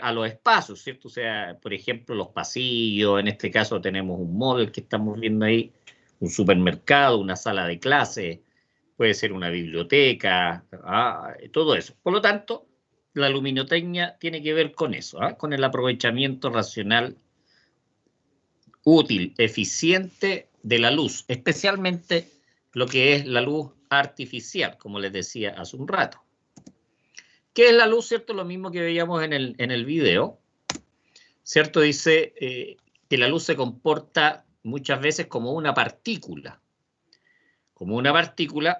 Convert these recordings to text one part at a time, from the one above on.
a los espacios, ¿cierto? O sea, por ejemplo, los pasillos, en este caso tenemos un mall el que estamos viendo ahí, un supermercado, una sala de clase, puede ser una biblioteca, todo eso. Por lo tanto, la luminotecnia tiene que ver con eso, con el aprovechamiento racional, útil, eficiente de la luz, especialmente lo que es la luz artificial, como les decía hace un rato. ¿Qué es la luz, cierto? Lo mismo que veíamos en el video, ¿cierto? Dice que la luz se comporta muchas veces como una partícula,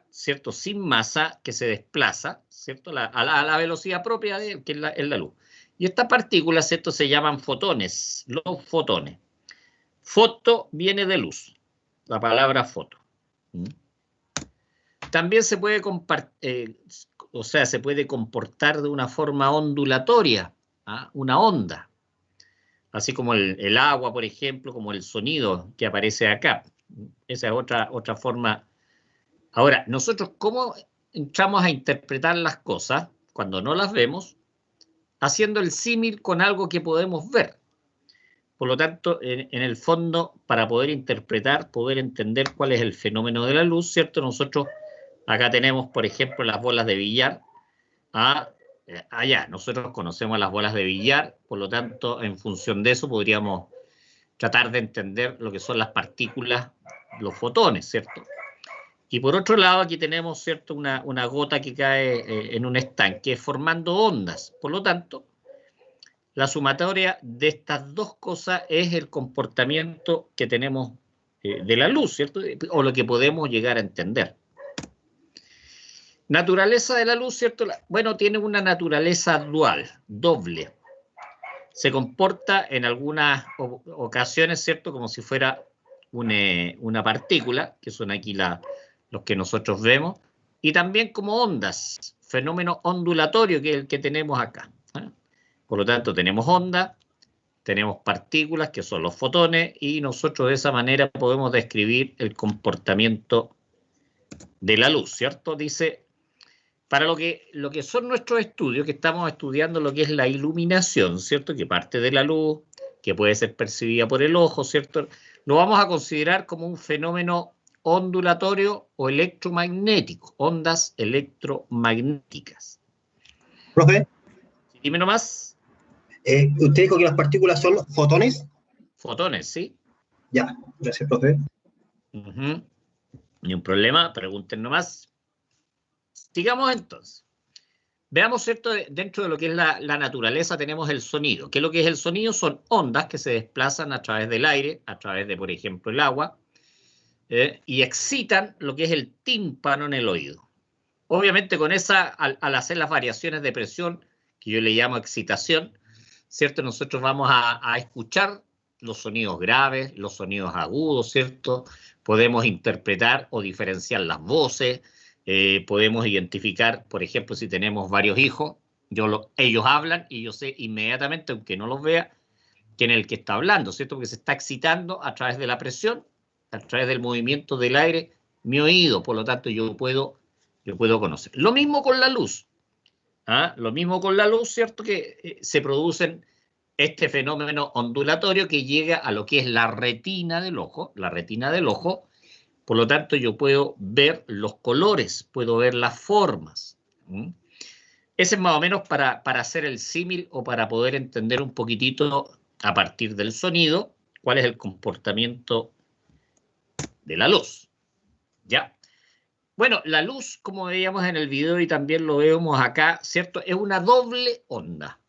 ¿cierto? Sin masa que se desplaza, ¿cierto? A la velocidad propia de que es la luz. Y estas partículas, ¿cierto? Se llaman fotones, los fotones. Foto viene de luz, la palabra foto. También se puede se puede comportar de una forma ondulatoria, una onda, así como el agua, por ejemplo, como el sonido que aparece acá. Esa es otra forma. Ahora, nosotros, ¿cómo entramos a interpretar las cosas cuando no las vemos? Haciendo el símil con algo que podemos ver. Por lo tanto, en el fondo, para poder interpretar, poder entender cuál es el fenómeno de la luz, ¿cierto? Nosotros acá tenemos, por ejemplo, las bolas de billar. Allá, nosotros conocemos las bolas de billar, por lo tanto, en función de eso podríamos tratar de entender lo que son las partículas, los fotones, ¿cierto? Y por otro lado, aquí tenemos, ¿cierto?, una gota que cae en un estanque formando ondas. Por lo tanto, la sumatoria de estas dos cosas es el comportamiento que tenemos de la luz, ¿cierto? O lo que podemos llegar a entender. Naturaleza de la luz, ¿cierto? Bueno, tiene una naturaleza dual, doble. Se comporta en algunas ocasiones, ¿cierto? Como si fuera una partícula, que son aquí los que nosotros vemos, y también como ondas, fenómeno ondulatorio que es el que tenemos acá. Por lo tanto, tenemos ondas, tenemos partículas, que son los fotones, y nosotros de esa manera podemos describir el comportamiento de la luz, ¿cierto? Dice, para lo que son nuestros estudios, que estamos estudiando lo que es la iluminación, ¿cierto? Que parte de la luz, que puede ser percibida por el ojo, ¿cierto? Lo vamos a considerar como un fenómeno ondulatorio o electromagnético, ondas electromagnéticas. Profe. Dime nomás. ¿Usted dijo que las partículas son fotones? Fotones, sí. Ya, gracias, profe. Ni un problema, pregunten nomás. Sigamos entonces. Veamos, ¿cierto? Dentro de lo que es la naturaleza tenemos el sonido. ¿Qué es lo que es el sonido? Son ondas que se desplazan a través del aire, a través de, por ejemplo, el agua, y excitan lo que es el tímpano en el oído. Obviamente con esa, al hacer las variaciones de presión, que yo le llamo excitación, ¿cierto? Nosotros vamos a escuchar los sonidos graves, los sonidos agudos, ¿cierto? Podemos interpretar o diferenciar las voces, podemos identificar, por ejemplo, si tenemos varios hijos, ellos hablan y yo sé inmediatamente, aunque no los vea, quién es el que está hablando, ¿cierto? Porque se está excitando a través de la presión, a través del movimiento del aire, mi oído, por lo tanto yo puedo conocer. Lo mismo con la luz. Lo mismo con la luz, ¿cierto? Que se producen este fenómeno ondulatorio que llega a lo que es la retina del ojo, por lo tanto yo puedo ver los colores, puedo ver las formas. Ese es más o menos para hacer el símil o para poder entender un poquitito a partir del sonido cuál es el comportamiento de la luz. ¿Ya? Bueno, la luz, como veíamos en el video y también lo vemos acá, ¿cierto? Es una doble onda.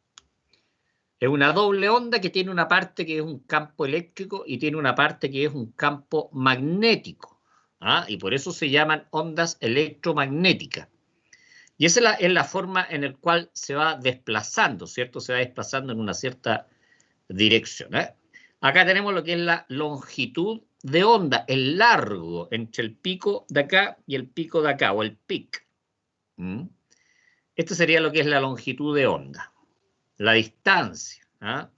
Es una doble onda que tiene una parte que es un campo eléctrico y tiene una parte que es un campo magnético. Y por eso se llaman ondas electromagnéticas. Y esa es la forma en la cual se va desplazando, ¿cierto? Se va desplazando en una cierta dirección. Acá tenemos lo que es la longitud de onda, el largo entre el pico de acá y el pico de acá, o el pic. Esto sería lo que es la longitud de onda, la distancia. Acá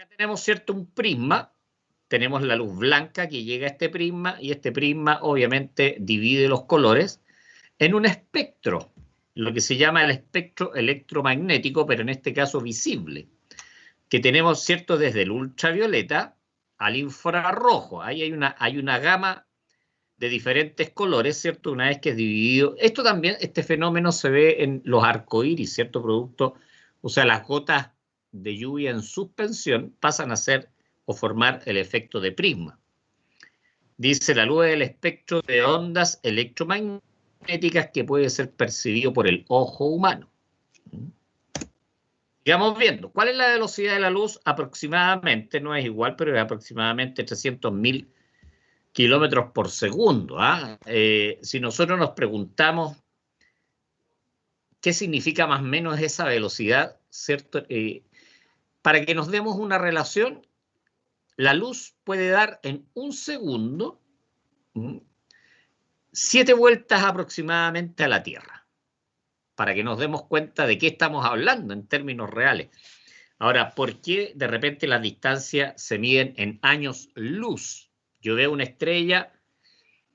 tenemos, ¿cierto?, un prisma. Tenemos la luz blanca que llega a este prisma y este prisma obviamente divide los colores en un espectro. lo que se llama el espectro electromagnético, pero en este caso visible, que tenemos, ¿cierto?, desde el ultravioleta al infrarrojo. Ahí hay una gama de diferentes colores, ¿cierto? Una vez que es dividido. Esto también, este fenómeno se ve en los arcoíris, ¿cierto? Producto, o sea, las gotas de lluvia en suspensión pasan a ser o formar el efecto de prisma. Dice la luz del espectro de ondas electromagnéticas que puede ser percibido por el ojo humano. Sigamos viendo. ¿Cuál es la velocidad de la luz? Aproximadamente, no es igual, pero es aproximadamente 300.000 kilómetros por segundo. Si nosotros nos preguntamos qué significa más o menos esa velocidad, ¿cierto? Para que nos demos una relación, la luz puede dar en un segundo 7 vueltas aproximadamente a la Tierra, para que nos demos cuenta de qué estamos hablando en términos reales. Ahora, ¿por qué de repente las distancias se miden en años luz? Yo veo una estrella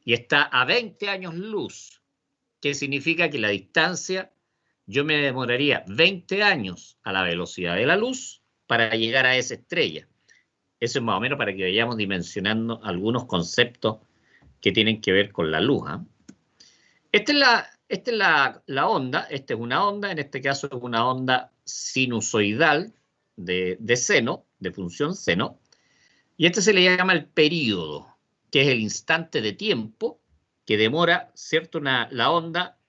y está a 20 años luz. ¿Qué significa? Que la distancia, yo me demoraría 20 años a la velocidad de la luz para llegar a esa estrella. Eso es más o menos para que vayamos dimensionando algunos conceptos que tienen que ver con la luz. Esta es la onda, esta es una onda, en este caso es una onda sinusoidal de seno, de función seno, y este se le llama el período, que es el instante de tiempo que demora, ¿cierto?, la onda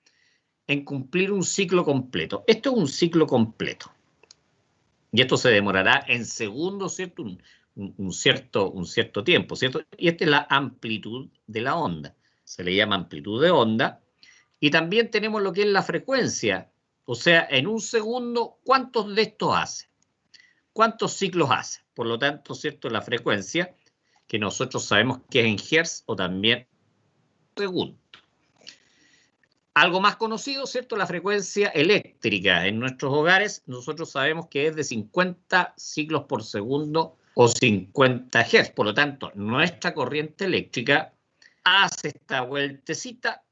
en cumplir un ciclo completo. Esto es un ciclo completo. Y esto se demorará en segundos, ¿cierto?, un cierto tiempo, ¿cierto? Y esta es la amplitud de la onda. Se le llama amplitud de onda. Y también tenemos lo que es la frecuencia. O sea, en un segundo, ¿cuántos de estos hace? ¿Cuántos ciclos hace? Por lo tanto, ¿cierto?, la frecuencia, que nosotros sabemos que es en hertz o también segundo. Algo más conocido, ¿cierto?, la frecuencia eléctrica. En nuestros hogares nosotros sabemos que es de 50 ciclos por segundo o 50 Hz. Por lo tanto, nuestra corriente eléctrica hace esta vueltecita,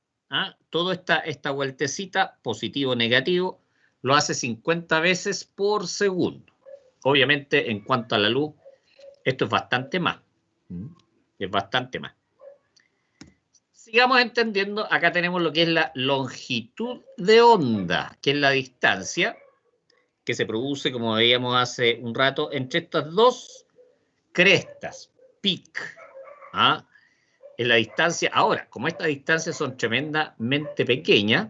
toda esta vueltecita, positivo o negativo, lo hace 50 veces por segundo. Obviamente, en cuanto a la luz, esto es bastante más. Es bastante más. Sigamos entendiendo, acá tenemos lo que es la longitud de onda, que es la distancia que se produce, como veíamos hace un rato, entre estas dos crestas, peak. En la distancia, ahora, como estas distancias son tremendamente pequeñas,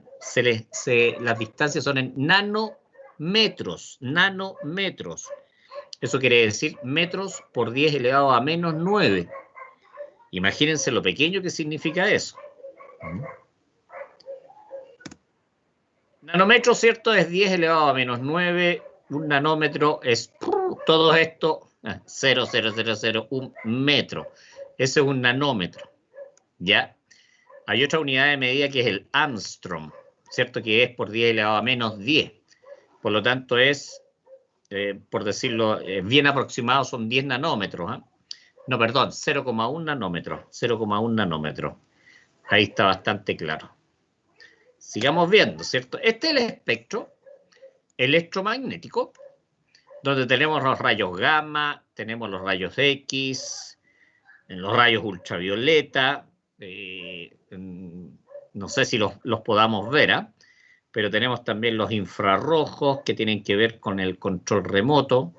las distancias son en nanómetros. Eso quiere decir metros por 10 elevado a menos 9. Imagínense lo pequeño que significa eso. Nanómetro, ¿cierto? Es 10 elevado a menos 9. Un nanómetro es todo esto, 0,0001 metro. Ese es un nanómetro, ¿ya? Hay otra unidad de medida que es el Armstrong, ¿cierto? Que es por 10 elevado a menos 10. Por lo tanto, es, por decirlo bien aproximado, son 10 nanómetros. No, perdón, 0,1 nanómetro. 0,1 nanómetro. Ahí está bastante claro. Sigamos viendo, ¿cierto? Este es el espectro electromagnético, donde tenemos los rayos gamma, tenemos los rayos X, los rayos ultravioleta, no sé si los podamos ver, pero tenemos también los infrarrojos que tienen que ver con el control remoto,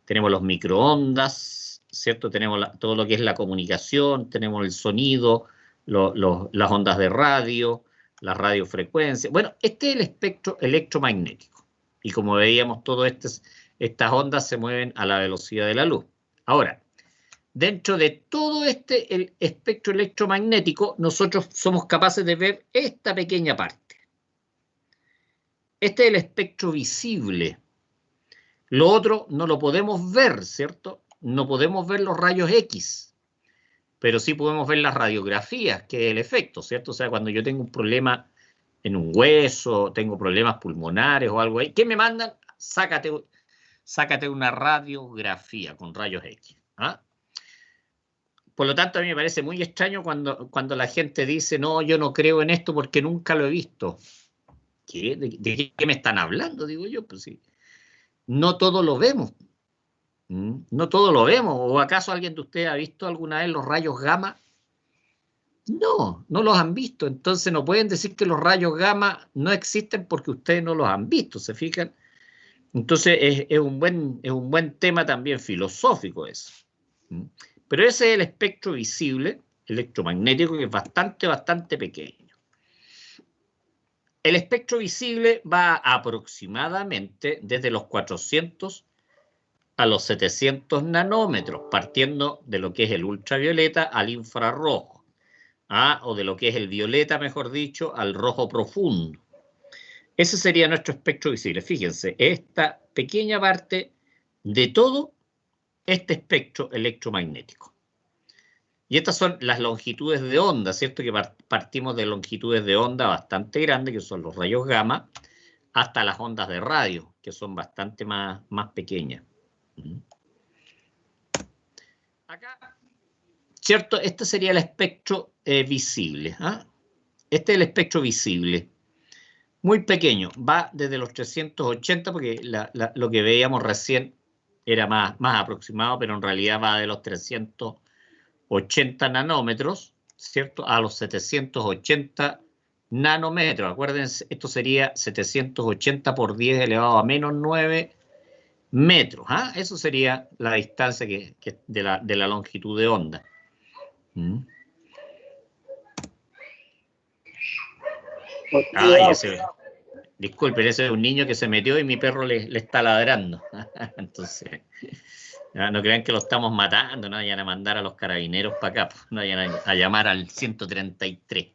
tenemos los microondas, ¿cierto? Tenemos todo lo que es la comunicación, tenemos el sonido, las ondas de radio, las radiofrecuencias. Bueno, este es el espectro electromagnético. Y como veíamos, todas estas ondas se mueven a la velocidad de la luz. Ahora, dentro de todo el espectro electromagnético, nosotros somos capaces de ver esta pequeña parte. Este es el espectro visible. Lo otro no lo podemos ver, ¿cierto? No podemos ver los rayos X, pero sí podemos ver las radiografías, que es el efecto, ¿cierto? O sea, cuando yo tengo un problema en un hueso, tengo problemas pulmonares o algo ahí, ¿qué me mandan? Sácate una radiografía con rayos X. Por lo tanto, a mí me parece muy extraño cuando la gente dice, no, yo no creo en esto porque nunca lo he visto. ¿qué? ¿De qué me están hablando? Digo yo, pues sí. No todo lo vemos. No todo lo vemos. ¿O acaso alguien de ustedes ha visto alguna vez los rayos gamma? No, no los han visto. Entonces no pueden decir que los rayos gamma no existen porque ustedes no los han visto, ¿se fijan? Entonces es un buen tema también filosófico eso. Pero ese es el espectro visible, electromagnético, que es bastante pequeño. El espectro visible va aproximadamente desde los 400 a los 700 nanómetros, partiendo de lo que es el ultravioleta al infrarrojo, o de lo que es el violeta, mejor dicho, al rojo profundo. Ese sería nuestro espectro visible. Fíjense, esta pequeña parte de todo este espectro electromagnético. Y estas son las longitudes de onda, ¿cierto? Que partimos de longitudes de onda bastante grandes, que son los rayos gamma, hasta las ondas de radio, que son bastante más pequeñas. Acá, ¿cierto? Este sería el espectro visible. Este es el espectro visible. Muy pequeño, va desde los 380, porque lo que veíamos recién era más aproximado, pero en realidad va de los 380 nanómetros, ¿cierto? A los 780 nanómetros. Acuérdense, esto sería 780 por 10 elevado a menos 9 metros. Eso sería la distancia de la longitud de onda. Disculpen, ese es un niño que se metió y mi perro le está ladrando. Entonces, no crean que lo estamos matando, no vayan a mandar a los carabineros para acá, no vayan a llamar al 133.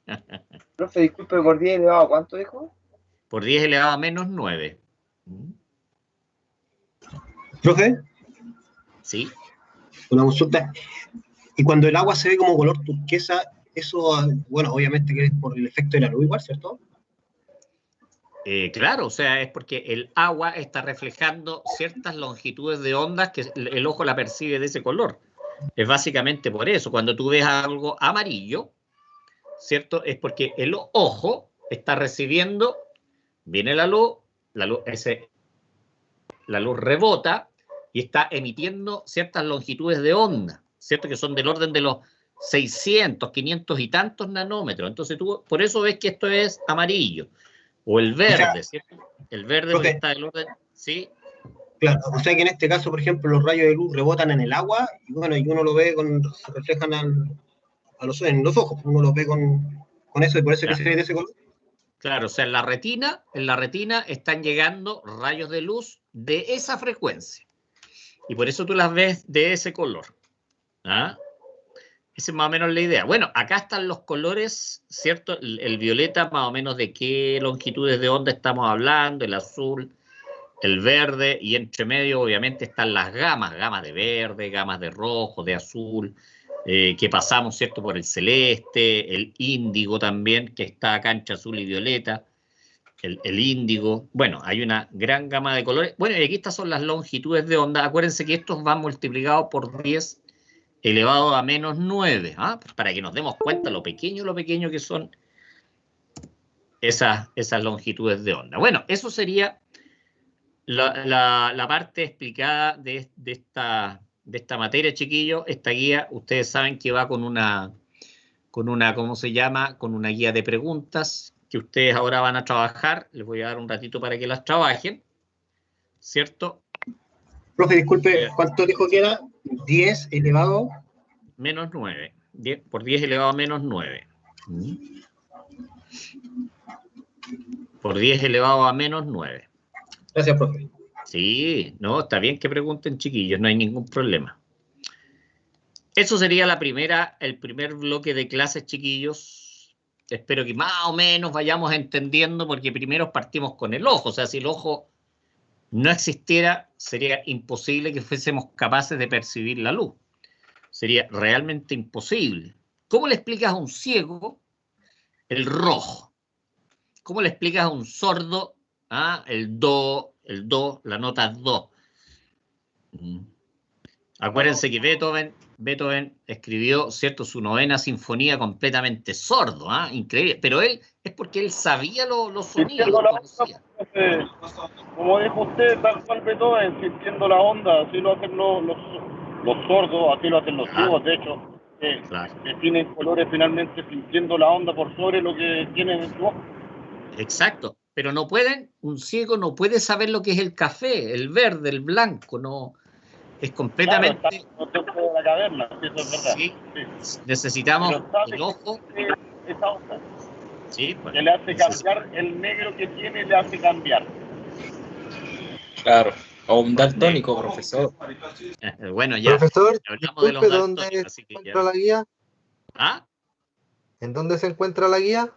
Profe, disculpe, por 10 elevado a ¿cuánto dijo? Por 10 elevado a menos 9. Profe. Sí. Una consulta. Y cuando el agua se ve como color turquesa, eso, bueno, obviamente que es por el efecto de la luz igual, ¿cierto? Claro, o sea, es porque el agua está reflejando ciertas longitudes de ondas que el ojo la percibe de ese color. Es básicamente por eso. Cuando tú ves algo amarillo, ¿cierto? Es porque el ojo está recibiendo, viene la luz rebota y está emitiendo ciertas longitudes de onda, ¿cierto? Que son del orden de los 600, 500 y tantos nanómetros. Entonces tú, por eso ves que esto es amarillo. O el verde, ¿cierto? El verde porque está del orden, ¿sí? Claro, o sea que en este caso, por ejemplo, los rayos de luz rebotan en el agua y bueno, y uno lo ve se reflejan en los ojos, uno lo ve con eso y por eso que se ve de ese color. Claro, o sea, en la retina están llegando rayos de luz de esa frecuencia. Y por eso tú las ves de ese color. Esa es más o menos la idea. Bueno, acá están los colores, ¿cierto? El violeta, más o menos de qué longitudes de onda estamos hablando, el azul, el verde, y entre medio obviamente están las gamas de verde, gamas de rojo, de azul, que pasamos, ¿cierto? Por el celeste, el índigo también, que está acá entre azul y violeta, el índigo. Bueno, hay una gran gama de colores. Bueno, y aquí estas son las longitudes de onda. Acuérdense que estos van multiplicados por 10 elevado a menos 9, para que nos demos cuenta lo pequeño que son esas longitudes de onda. Bueno, eso sería la parte explicada de esta materia, chiquillos. Esta guía, ustedes saben que va con una, ¿cómo se llama? Con una guía de preguntas que ustedes ahora van a trabajar. Les voy a dar un ratito para que las trabajen, ¿cierto? Profe, disculpe, ¿cuánto dijo que era? 10 elevado... Menos 9. Por 10 elevado a menos 9. Por 10 elevado a menos 9. Gracias, profe. Sí, no, está bien que pregunten, chiquillos, no hay ningún problema. Eso sería el primer bloque de clases, chiquillos. Espero que más o menos vayamos entendiendo, porque primero partimos con el ojo. O sea, si el ojo no existiera, sería imposible que fuésemos capaces de percibir la luz. Sería realmente imposible. ¿Cómo le explicas a un ciego el rojo? ¿Cómo le explicas a un sordo el do, la nota do? Acuérdense que Beethoven Beethoven escribió, ¿cierto?, su 9ª sinfonía completamente sordo, ¿ah? Increíble. Pero él, es porque él sabía los sonidos, Sintiendo los la conocía. onda, como dijo usted, tal cual Beethoven, sintiendo la onda, así lo hacen los sordos, así lo hacen los ciegos, de hecho, Claro. definen colores finalmente sintiendo la onda por sobre lo que tienen en su ojo. Exacto, pero no pueden, un ciego no puede saber lo que es el café, el verde, el blanco, no, es completamente... Claro, está dentro de la caverna, eso es verdad. Sí, Sí. necesitamos Pero sabe el ojo. que esa onda Sí, pues, que le hace cambiar, el negro que tiene le hace cambiar. Claro, o un daltónico, profesor. Bueno, ya Profesor, hablamos de los disculpe, ¿dónde daltónicos, se así que encuentra ya. la guía? ¿Ah? ¿En dónde se encuentra la guía?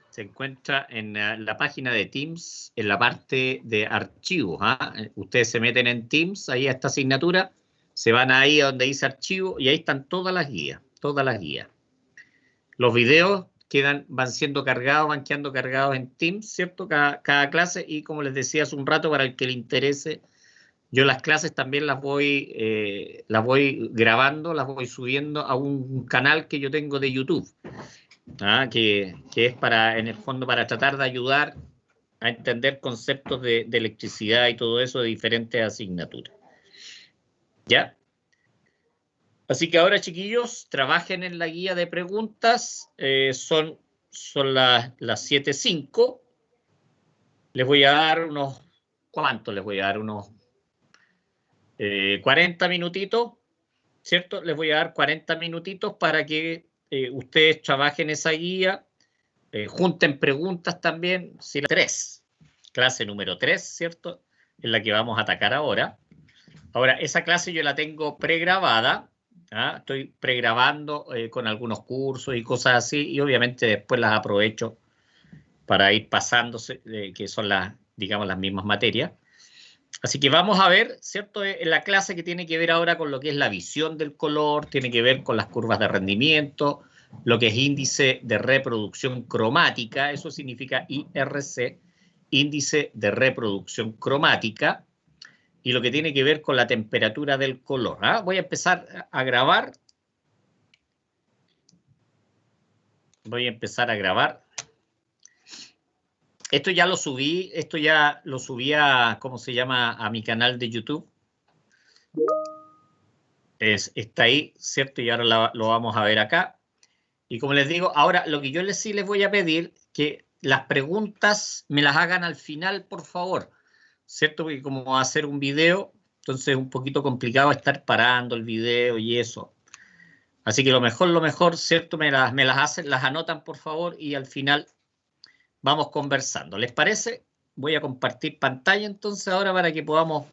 Se encuentra en la página de Teams, en la parte de archivos. ¿Ah? Ustedes se meten en Teams, ahí a esta asignatura, se van ahí a donde dice archivo y ahí están todas las guías, todas las guías. Los videos van siendo cargados, van quedando cargados en Teams, ¿cierto? Cada clase, y como les decía hace un rato, para el que le interese, yo las clases también las voy grabando, las voy subiendo a un canal que yo tengo de YouTube, que es para, en el fondo, para tratar de ayudar a entender conceptos de electricidad y todo eso de diferentes asignaturas. ¿Ya? Así que ahora, chiquillos, trabajen en la guía de preguntas. Son las 7:05. Les voy a dar unos... ¿Cuánto les voy a dar? Unos 40 minutitos, ¿cierto? Les voy a dar 40 minutitos para que ustedes trabajen esa guía, junten preguntas también. Si la 3, clase número 3, ¿cierto? Es la que vamos a atacar ahora. Ahora, esa clase yo la tengo pregrabada. Estoy pregrabando con algunos cursos y cosas así, y obviamente después las aprovecho para ir pasándose, que son digamos, las mismas materias. Así que vamos a ver, ¿cierto? En la clase que tiene que ver ahora con lo que es la visión del color, tiene que ver con las curvas de rendimiento, lo que es índice de reproducción cromática, eso significa IRC, índice de reproducción cromática, y lo que tiene que ver con la temperatura del color. Voy a empezar a grabar. Esto ya lo subí, ¿cómo se llama? A mi canal de YouTube. Está ahí, ¿cierto? Y ahora lo vamos a ver acá. Y como les digo, ahora lo que yo sí les voy a pedir, que las preguntas me las hagan al final, por favor. ¿Cierto? Porque como hacer un video, entonces es un poquito complicado estar parando el video y eso. Así que lo mejor, ¿cierto? Me las hacen, las anotan, por favor, y al final vamos conversando. ¿Les parece? Voy a compartir pantalla entonces ahora para que podamos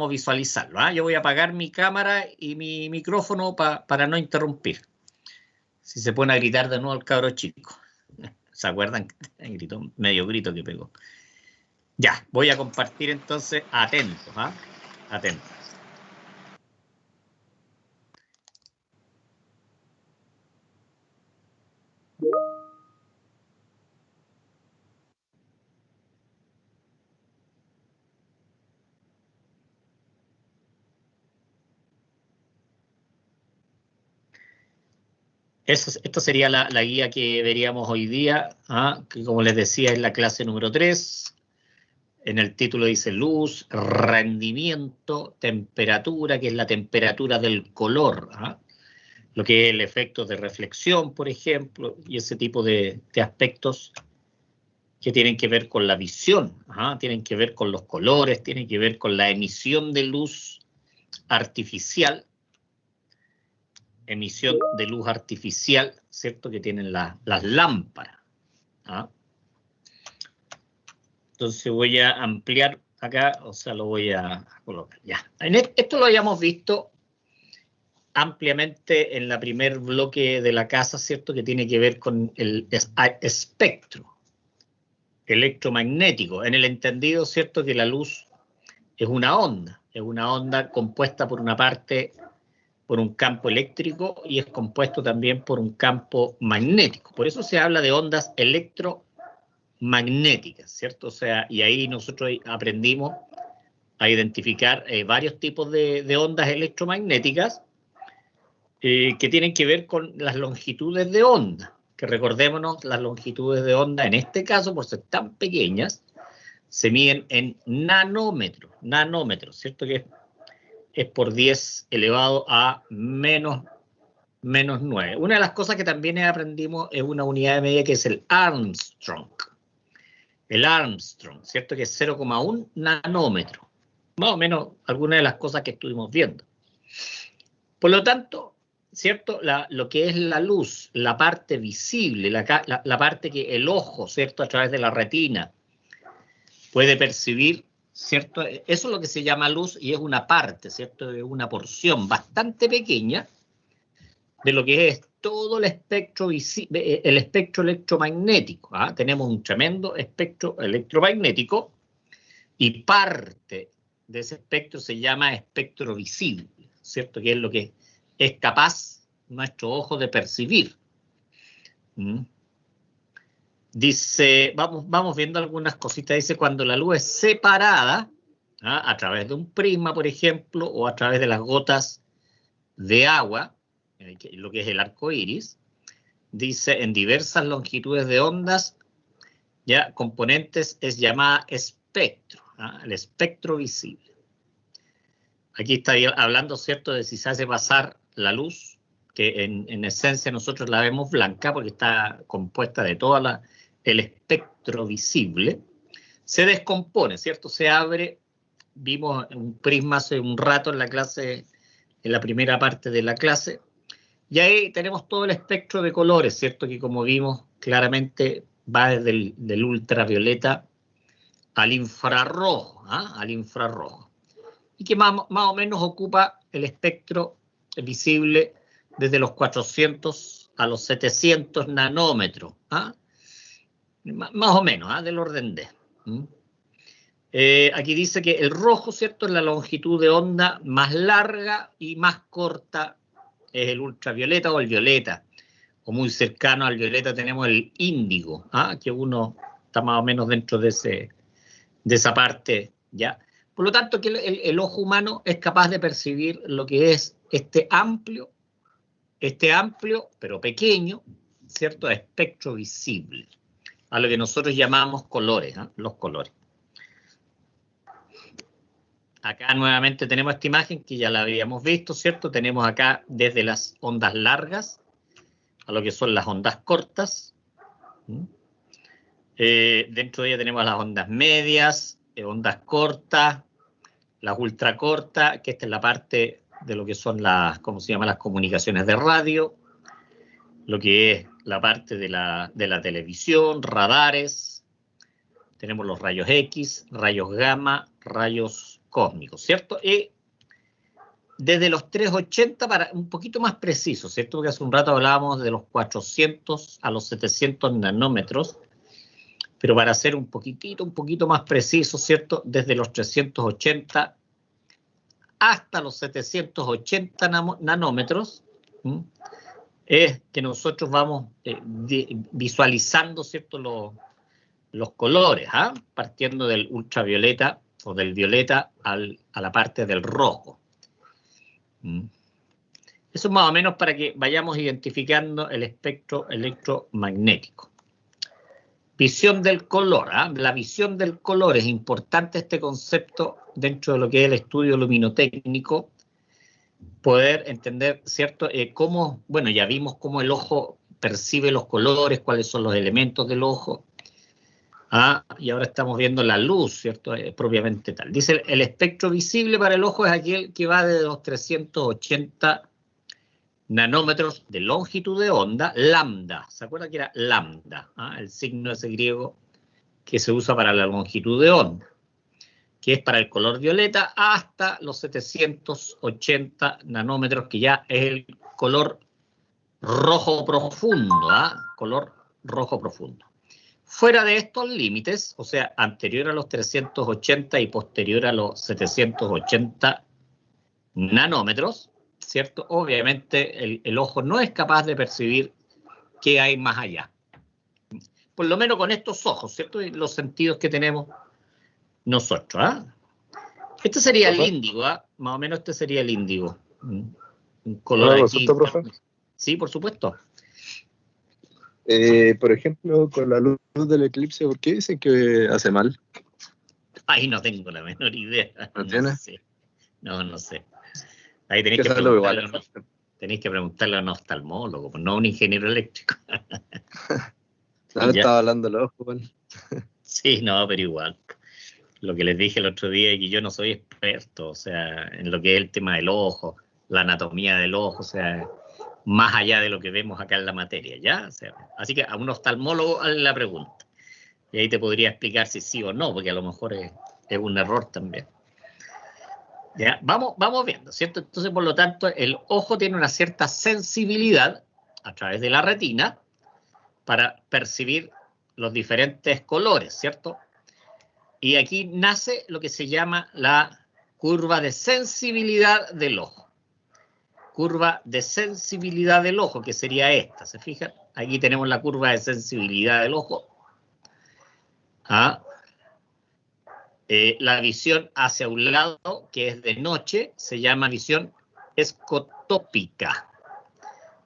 visualizarlo. Yo voy a apagar mi cámara y mi micrófono para no interrumpir. Si se pone a gritar de nuevo el cabro chico. ¿Se acuerdan? Medio grito que pegó. Ya, voy a compartir entonces, atentos, atentos. Esto sería la guía que veríamos hoy día, que como les decía es la clase número 3. En el título dice luz, rendimiento, temperatura, que es la temperatura del color, lo que es el efecto de reflexión, por ejemplo, y ese tipo de aspectos que tienen que ver con la visión, tienen que ver con los colores, tienen que ver con la emisión de luz artificial, ¿cierto? Que tienen las lámparas. Entonces voy a ampliar acá, o sea, lo voy a colocar ya. Esto lo habíamos visto ampliamente en el primer bloque de la casa, ¿cierto? Que tiene que ver con el espectro electromagnético, en el entendido, ¿cierto? Que la luz es una onda compuesta por una parte por un campo eléctrico y es compuesto también por un campo magnético. Por eso se habla de ondas electromagnéticas, ¿cierto? O sea, y ahí nosotros aprendimos a identificar varios tipos de ondas electromagnéticas que tienen que ver con las longitudes de onda. Que recordémonos, las longitudes de onda, en este caso, por ser tan pequeñas, se miden en nanómetros, ¿cierto? Que es por 10 elevado a menos 9. Una de las cosas que también aprendimos es una unidad de medida que es el Armstrong. El Armstrong, ¿cierto? Que es 0,1 nanómetro. Más o menos algunas de las cosas que estuvimos viendo. Por lo tanto, ¿cierto? Lo que es la luz, la parte visible, la parte que el ojo, ¿cierto? A través de la retina puede percibir, ¿cierto? Eso es lo que se llama luz y es una parte, ¿cierto? Es una porción bastante pequeña de lo que es todo el espectro electromagnético. ¿Ah? Tenemos un tremendo espectro electromagnético y parte de ese espectro se llama espectro visible, ¿cierto? Que es lo que es capaz nuestro ojo de percibir. Dice, vamos viendo algunas cositas. Dice, cuando la luz es separada, ¿ah? A través de un prisma, por ejemplo, o a través de las gotas de agua, lo que es el arco iris, dice, en diversas longitudes de ondas, ya componentes es llamada espectro, ¿ah? El espectro visible. Aquí está hablando, ¿cierto?, de si se hace pasar la luz, que en esencia nosotros la vemos blanca porque está compuesta de todo el espectro visible, se descompone, ¿cierto? Se abre, vimos un prisma hace un rato en la clase, en la primera parte de la clase, y ahí tenemos todo el espectro de colores, ¿cierto? Que como vimos claramente va desde del ultravioleta al infrarrojo, ¿ah? Al infrarrojo. Y que más o menos ocupa el espectro visible desde los 400 a los 700 nanómetros, ¿ah? Más o menos, ¿ah? Del orden de. Aquí dice que el rojo, ¿cierto?, es la longitud de onda más larga y más corta, es el ultravioleta o el violeta, o muy cercano al violeta tenemos el índigo, ¿ah? Que uno está más o menos dentro de esa parte, ¿ya? Por lo tanto, que el ojo humano es capaz de percibir lo que es este amplio pero pequeño, ¿cierto?, espectro visible, a lo que nosotros llamamos colores, ¿eh? Los colores. Acá nuevamente tenemos esta imagen que ya la habíamos visto, ¿cierto? Tenemos acá desde las ondas largas a lo que son las ondas cortas. Dentro de ella tenemos las ondas medias, ondas cortas, las ultracortas, que esta es la parte de lo que son las, ¿cómo se llama?, las comunicaciones de radio, lo que es la parte de la televisión, radares, tenemos los rayos X, rayos gamma, rayos cósmicos, ¿cierto? Y desde los 380 para un poquito más preciso, ¿cierto? Porque hace un rato hablábamos de los 400 a los 700 nanómetros, pero para ser un poquito más preciso, ¿cierto? Desde los 380 hasta los 780 nanómetros, es que nosotros vamos visualizando, ¿cierto?, los colores, ¿ah? Partiendo del ultravioleta o del violeta a la parte del rojo. Eso es más o menos para que vayamos identificando el espectro electromagnético. Visión del color, ¿ah? La visión del color es importante, este concepto dentro de lo que es el estudio luminotécnico, poder entender, ¿cierto? Cómo, bueno, ya vimos cómo el ojo percibe los colores, cuáles son los elementos del ojo. Y ahora estamos viendo la luz, ¿cierto? Propiamente tal. Dice, el espectro visible para el ojo es aquel que va de los 380 nanómetros de longitud de onda, lambda. ¿Se acuerdan que era lambda? El signo ese griego que se usa para la longitud de onda, que es para el color violeta, hasta los 780 nanómetros, que ya es el color rojo profundo, color rojo profundo. Fuera de estos límites, o sea, anterior a los 380 y posterior a los 780 nanómetros, ¿cierto? Obviamente el ojo no es capaz de percibir qué hay más allá. Por lo menos con estos ojos, ¿cierto? Y los sentidos que tenemos nosotros, Este sería el ¿Profe? índigo, ¿ah? Más o menos este sería el índigo. Un color ¿Una aquí. consulta, profe? Sí, por supuesto. Por ejemplo, con la luz del eclipse, ¿por qué dicen que hace mal? Ahí no tengo la menor idea. ¿No tiene? sé. No sé. Ahí tenéis Que que saberlo preguntarle, igual. tenéis que preguntarle a un oftalmólogo, pues, no a un ingeniero eléctrico. No, Ya. estaba hablando los ojos, weón. Sí, no, pero igual. Lo que les dije el otro día es que yo no soy experto, o sea, en lo que es el tema del ojo, la anatomía del ojo, o sea, más allá de lo que vemos acá en la materia, ¿ya? O sea, así que a un oftalmólogo hazle la pregunta. Y ahí te podría explicar si sí o no, porque a lo mejor es un error también. ¿Ya? Vamos viendo, ¿cierto? Entonces, por lo tanto, el ojo tiene una cierta sensibilidad a través de la retina para percibir los diferentes colores, ¿cierto? Y aquí nace lo que se llama la curva de sensibilidad del ojo. Curva de sensibilidad del ojo, que sería esta, ¿se fijan? Aquí tenemos la curva de sensibilidad del ojo. ¿Ah? La visión hacia un lado, que es de noche, se llama visión escotópica.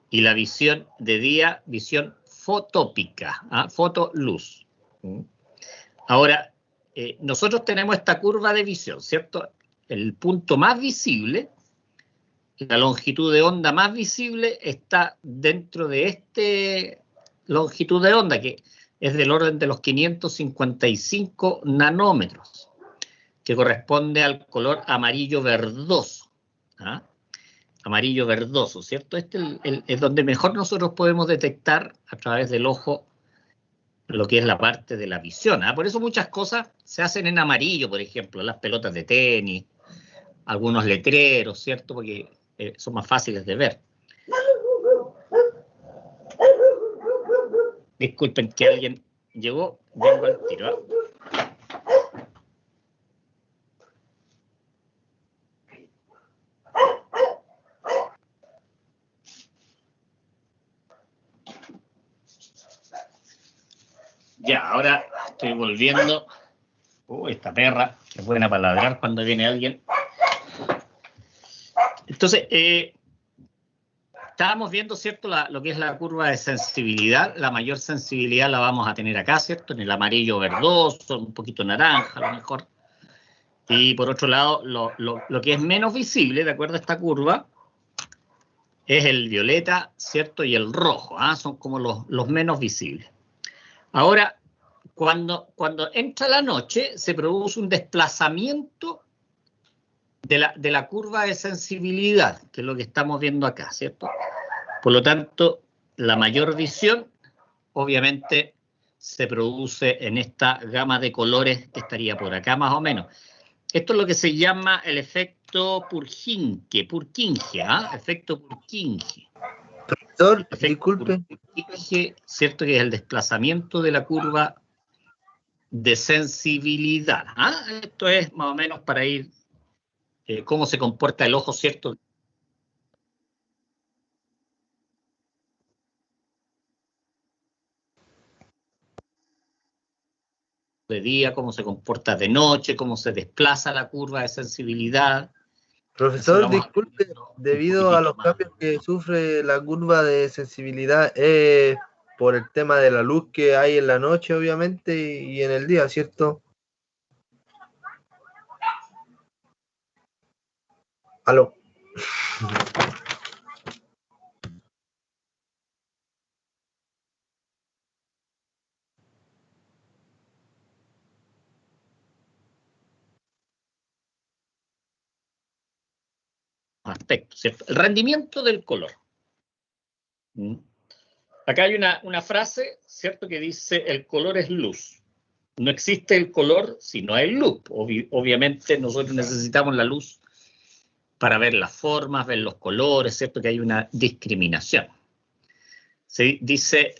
Y la visión de día, visión fotópica. ¿Ah? Fotoluz. Ahora, nosotros tenemos esta curva de visión, ¿cierto? El punto más visible, la longitud de onda más visible, está dentro de esta longitud de onda, que es del orden de los 555 nanómetros, que corresponde al color amarillo verdoso. ¿Ah? Amarillo verdoso, ¿cierto? Este es donde mejor nosotros podemos detectar a través del ojo lo que es la parte de la visión. ¿Ah? Por eso muchas cosas se hacen en amarillo, por ejemplo, las pelotas de tenis, algunos letreros, ¿cierto? Porque son más fáciles de ver. Disculpen que alguien llegó, vengo al tiro. ¿Ah? Ya, ahora estoy volviendo. Esta perra, que es buena para ladrar cuando viene alguien. Entonces, estábamos viendo, ¿cierto?, lo que es la curva de sensibilidad. La mayor sensibilidad la vamos a tener acá, ¿cierto? En el amarillo verdoso, un poquito naranja, a lo mejor. Y por otro lado, lo que es menos visible, de acuerdo a esta curva, es el violeta, ¿cierto? Y el rojo, ¿ah? Son como los menos visibles. Ahora, cuando entra la noche, se produce un desplazamiento de la curva de sensibilidad, que es lo que estamos viendo acá, ¿cierto? Por lo tanto, la mayor visión, obviamente, se produce en esta gama de colores que estaría por acá, más o menos. Esto es lo que se llama el efecto Purkinje, ¿ah? Efecto Purkinje. Profesor, disculpe. Purkinje, ¿cierto? Que es el desplazamiento de la curva de sensibilidad. ¿Ah? Esto es más o menos para ir cómo se comporta el ojo, ¿cierto? De día, cómo se comporta de noche, cómo se desplaza la curva de sensibilidad. Profesor, disculpe, debido a los cambios que sufre la curva de sensibilidad, por el tema de la luz que hay en la noche, obviamente, y en el día, ¿cierto? Aló. Aspectos, ¿cierto? El rendimiento del color. Acá hay una frase, ¿cierto?, que dice: el color es luz. No existe el color si no hay luz. Obviamente nosotros necesitamos la luz para ver las formas, ver los colores, ¿cierto?, que hay una discriminación. Se dice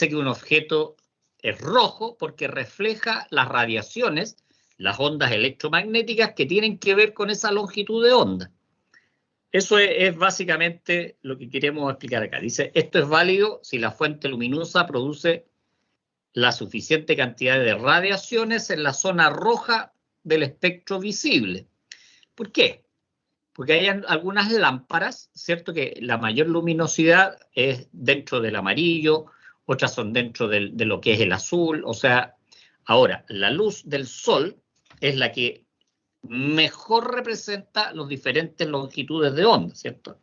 que un objeto es rojo porque refleja las radiaciones, las ondas electromagnéticas que tienen que ver con esa longitud de onda. Eso es básicamente lo que queremos explicar acá. Dice, esto es válido si la fuente luminosa produce la suficiente cantidad de radiaciones en la zona roja del espectro visible. ¿Por qué? Porque hay algunas lámparas, ¿cierto? Que la mayor luminosidad es dentro del amarillo, otras son dentro de lo que es el azul. O sea, ahora, la luz del sol es la que mejor representa las diferentes longitudes de onda, ¿cierto?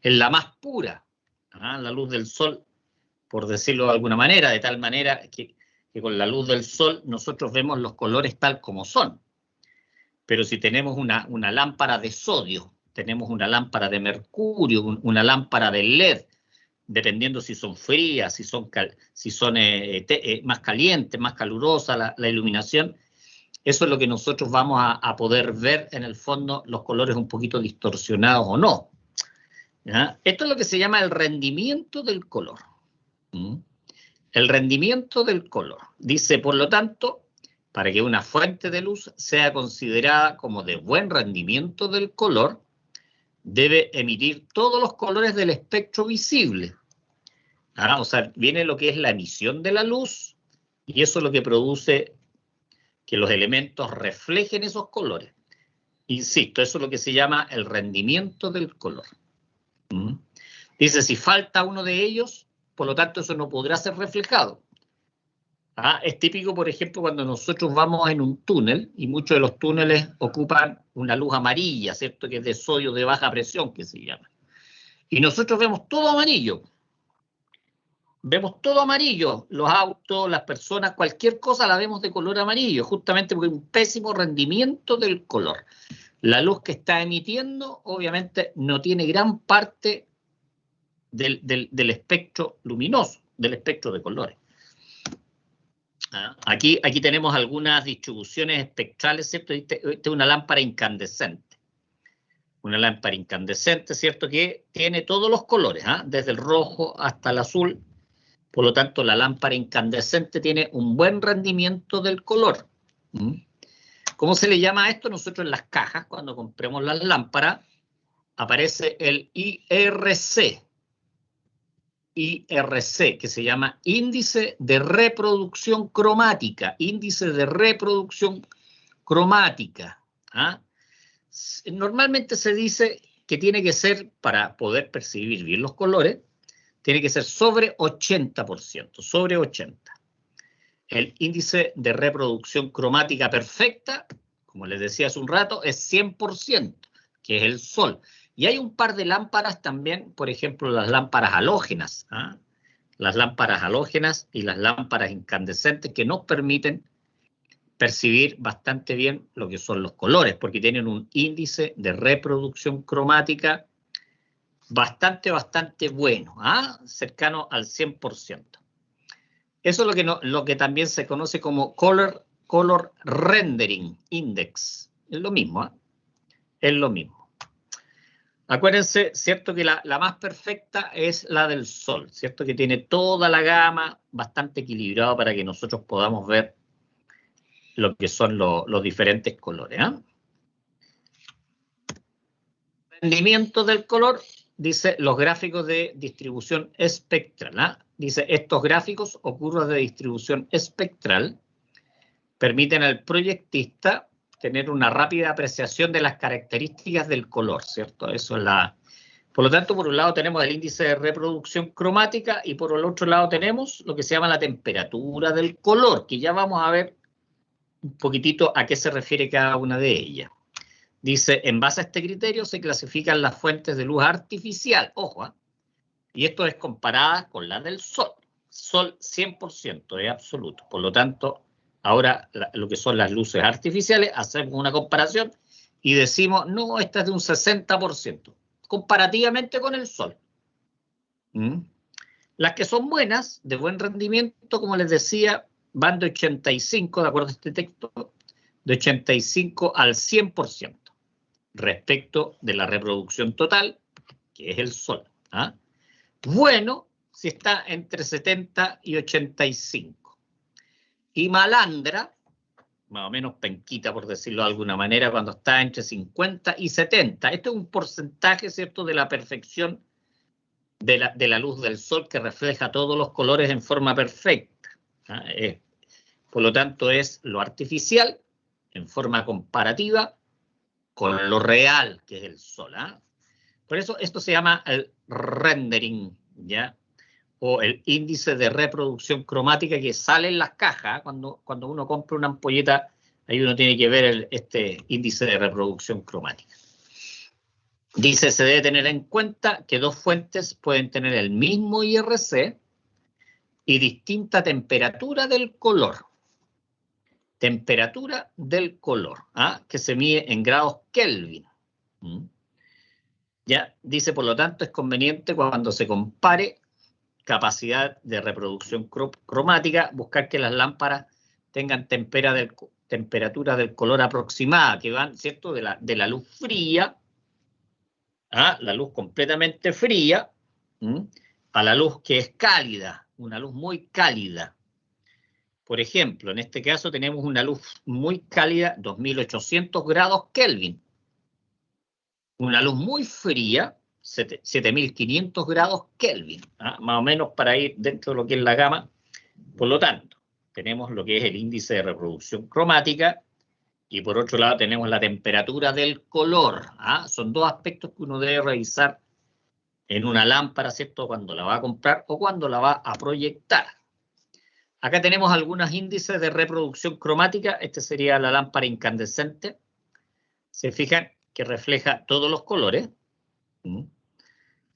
Es la más pura, la luz del sol, por decirlo de alguna manera, de tal manera que con la luz del sol nosotros vemos los colores tal como son. Pero si tenemos una lámpara de sodio, tenemos una lámpara de mercurio, una lámpara de LED, dependiendo si son frías, si son más calientes, más calurosas la iluminación, eso es lo que nosotros vamos a poder ver en el fondo, los colores un poquito distorsionados o no. ¿Ya? Esto es lo que se llama el rendimiento del color. El rendimiento del color. Dice, por lo tanto, para que una fuente de luz sea considerada como de buen rendimiento del color, debe emitir todos los colores del espectro visible. O sea, viene lo que es la emisión de la luz, y eso es lo que produce que los elementos reflejen esos colores. Insisto, eso es lo que se llama el rendimiento del color. Dice, si falta uno de ellos, por lo tanto eso no podrá ser reflejado. Es típico, por ejemplo, cuando nosotros vamos en un túnel, y muchos de los túneles ocupan una luz amarilla, ¿cierto? Que es de sodio de baja presión, que se llama. Y nosotros vemos todo amarillo. Vemos todo amarillo, los autos, las personas, cualquier cosa la vemos de color amarillo, justamente porque hay un pésimo rendimiento del color. La luz que está emitiendo, obviamente, no tiene gran parte del espectro luminoso, del espectro de colores. Aquí tenemos algunas distribuciones espectrales, ¿cierto? Esta es una lámpara incandescente. Una lámpara incandescente, ¿cierto? Que tiene todos los colores, desde el rojo hasta el azul. Por lo tanto, la lámpara incandescente tiene un buen rendimiento del color. ¿Cómo se le llama a esto? Nosotros en las cajas, cuando compremos las lámparas, aparece el IRC. IRC, que se llama índice de reproducción cromática. Índice de reproducción cromática. Normalmente se dice que tiene que ser, para poder percibir bien los colores, tiene que ser sobre 80%, sobre 80%. El índice de reproducción cromática perfecta, como les decía hace un rato, es 100%, que es el sol. Y hay un par de lámparas también, por ejemplo, las lámparas halógenas. Las lámparas halógenas y las lámparas incandescentes que nos permiten percibir bastante bien lo que son los colores, porque tienen un índice de reproducción cromática bastante bueno, cercano al 100%. Eso es lo que también se conoce como Color Rendering Index. Es lo mismo, es lo mismo. Acuérdense, ¿cierto? Que la más perfecta es la del sol, ¿cierto? Que tiene toda la gama bastante equilibrada para que nosotros podamos ver lo que son los diferentes colores. Rendimiento del color. Dice los gráficos de distribución espectral. Dice, estos gráficos o curvas de distribución espectral permiten al proyectista tener una rápida apreciación de las características del color, ¿cierto? Eso es Por lo tanto, por un lado tenemos el índice de reproducción cromática y por el otro lado tenemos lo que se llama la temperatura del color, que ya vamos a ver un poquitito a qué se refiere cada una de ellas. Dice, en base a este criterio se clasifican las fuentes de luz artificial, ojo, y esto es comparada con la del sol. Sol 100%, es absoluto. Por lo tanto, ahora lo que son las luces artificiales, hacemos una comparación y decimos, no, esta es de un 60%, comparativamente con el sol. Las que son buenas, de buen rendimiento, como les decía, van de 85, de acuerdo a este texto, de 85 al 100%. Respecto de la reproducción total, que es el sol. Bueno, si está entre 70 y 85. Y malandra, más o menos penquita, por decirlo de alguna manera, cuando está entre 50 y 70. Este es un porcentaje, ¿cierto?, de la perfección de la luz del sol que refleja todos los colores en forma perfecta. Por lo tanto, es lo artificial en forma comparativa con lo real que es el sol. Por eso esto se llama el rendering, ¿ya? O el índice de reproducción cromática que sale en las cajas. Cuando uno compra una ampolleta, ahí uno tiene que ver este índice de reproducción cromática. Dice, se debe tener en cuenta que dos fuentes pueden tener el mismo IRC y distinta temperatura del color. Temperatura del color, que se mide en grados Kelvin. Ya, dice, por lo tanto, es conveniente cuando se compare capacidad de reproducción cromática, buscar que las lámparas tengan temperatura del color aproximada, que van, ¿cierto?, de la luz fría, la luz completamente fría, a la luz que es cálida, una luz muy cálida. Por ejemplo, en este caso tenemos una luz muy cálida, 2800 grados Kelvin. Una luz muy fría, 7500 grados Kelvin, más o menos para ir dentro de lo que es la gama. Por lo tanto, tenemos lo que es el índice de reproducción cromática y por otro lado tenemos la temperatura del color. Son dos aspectos que uno debe revisar en una lámpara, ¿cierto?, cuando la va a comprar o cuando la va a proyectar. Acá tenemos algunos índices de reproducción cromática. Este sería la lámpara incandescente. Se fijan que refleja todos los colores.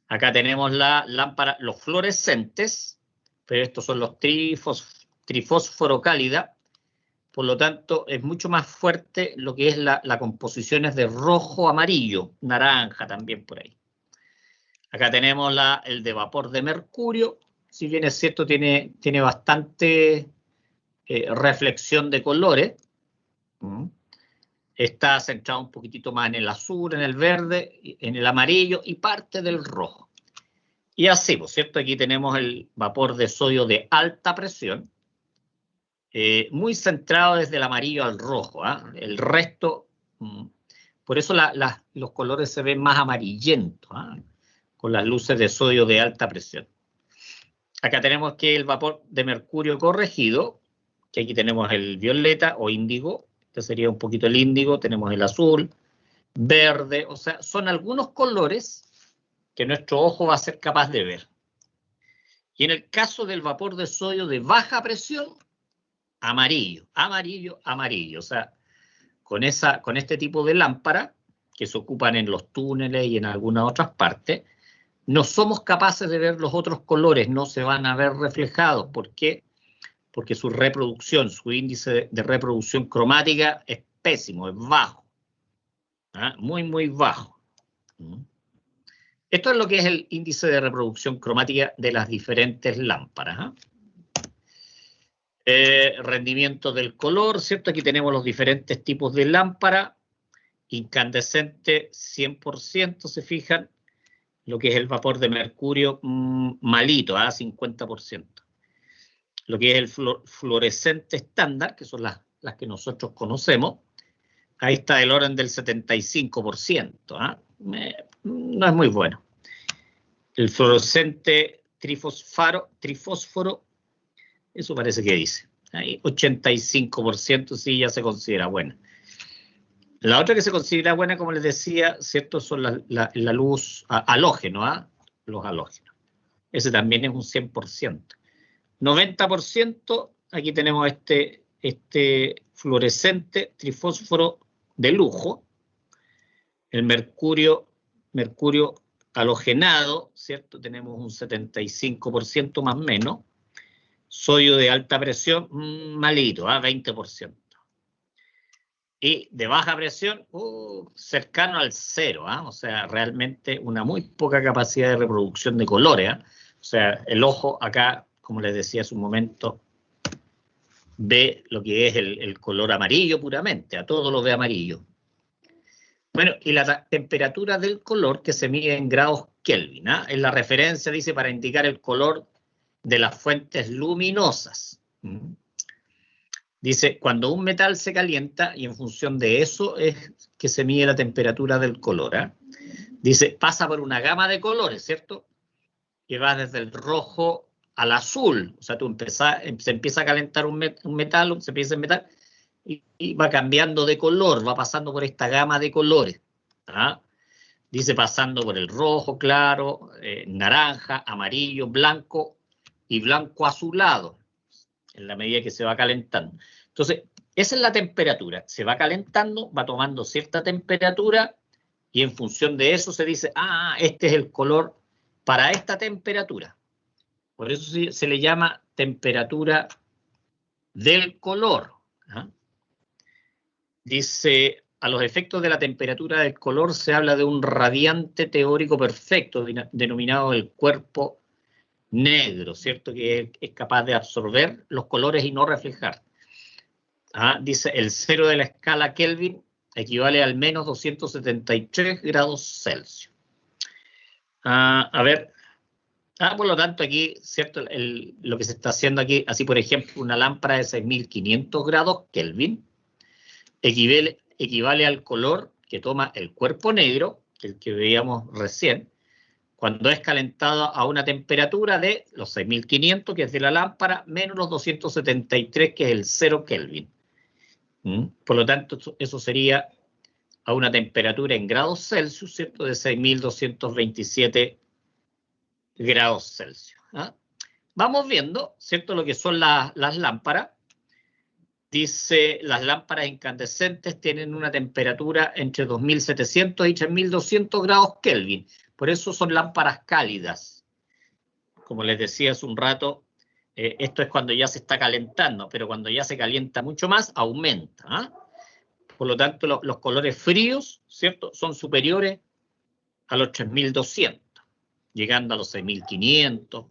Acá tenemos los fluorescentes, pero estos son los trifósforo cálida. Por lo tanto, es mucho más fuerte lo que es la composición es de rojo, amarillo, naranja también por ahí. Acá tenemos el de vapor de mercurio. Si bien es cierto, tiene bastante reflexión de colores. Está centrado un poquitito más en el azul, en el verde, en el amarillo y parte del rojo. Y así, pues, ¿cierto? Aquí tenemos el vapor de sodio de alta presión, muy centrado desde el amarillo al rojo. El resto, por eso los colores se ven más amarillentos, con las luces de sodio de alta presión. Acá tenemos que el vapor de mercurio corregido, que aquí tenemos el violeta o índigo. Este sería un poquito el índigo, tenemos el azul, verde, o sea, son algunos colores que nuestro ojo va a ser capaz de ver. Y en el caso del vapor de sodio de baja presión, amarillo, amarillo, amarillo. O sea, con este tipo de lámpara, que se ocupan en los túneles y en algunas otras partes, no somos capaces de ver los otros colores, no se van a ver reflejados. ¿Por qué? Porque su reproducción, su índice de reproducción cromática es pésimo, es bajo. Muy, muy bajo. Esto es lo que es el índice de reproducción cromática de las diferentes lámparas. Rendimiento del color, ¿cierto? Aquí tenemos los diferentes tipos de lámpara. Incandescente 100%, se fijan. Lo que es el vapor de mercurio malito, 50%. Lo que es el fluorescente estándar, que son las que nosotros conocemos, ahí está el orden del 75%. No es muy bueno. El fluorescente trifósforo, eso parece que dice. Ahí 85% sí ya se considera buena. La otra que se considera buena, como les decía, ¿cierto? Son la luz halógeno, los halógenos. Ese también es un 100%. 90%, aquí tenemos este fluorescente trifósforo de lujo, el mercurio halogenado, ¿cierto? Tenemos un 75% más o menos, sodio de alta presión, malito, 20%. Y de baja presión, cercano al 0, o sea, realmente una muy poca capacidad de reproducción de colores. O sea, el ojo acá, como les decía hace un momento, ve lo que es el color amarillo puramente, a todo lo ve amarillo. Bueno, y la temperatura del color que se mide en grados Kelvin, es la referencia, dice, para indicar el color de las fuentes luminosas. Dice, cuando un metal se calienta, y en función de eso es que se mide la temperatura del color. Dice, pasa por una gama de colores, ¿cierto? Que va desde el rojo al azul. O sea, se empieza a calentar un metal, se piensa en metal, y va cambiando de color, va pasando por esta gama de colores. ¿Ah? Dice pasando por el rojo claro, naranja, amarillo, blanco y blanco azulado, en la medida que se va calentando. Entonces, esa es la temperatura. Se va calentando, va tomando cierta temperatura y en función de eso se dice, este es el color para esta temperatura. Por eso se le llama temperatura del color. ¿Ah? Dice, a los efectos de la temperatura del color se habla de un radiante teórico perfecto denominado el cuerpo negro, ¿cierto? Que es capaz de absorber los colores y no reflejar. Dice, el cero de la escala Kelvin equivale al menos 273 grados Celsius. A ver, por lo tanto aquí, ¿cierto? Lo que se está haciendo aquí, así por ejemplo, una lámpara de 6500 grados Kelvin equivale al color que toma el cuerpo negro, el que veíamos recién, cuando es calentado a una temperatura de los 6500, que es de la lámpara, menos los 273, que es el 0 Kelvin. Por lo tanto, eso sería a una temperatura en grados Celsius, ¿cierto? De 6227 grados Celsius. Vamos viendo, ¿cierto? Lo que son las lámparas. Dice, las lámparas incandescentes tienen una temperatura entre 2700 y 3200 grados Kelvin. Por eso son lámparas cálidas. Como les decía hace un rato, esto es cuando ya se está calentando, pero cuando ya se calienta mucho más, aumenta. Por lo tanto, los colores fríos, ¿cierto?, son superiores a los 3200, llegando a los 6500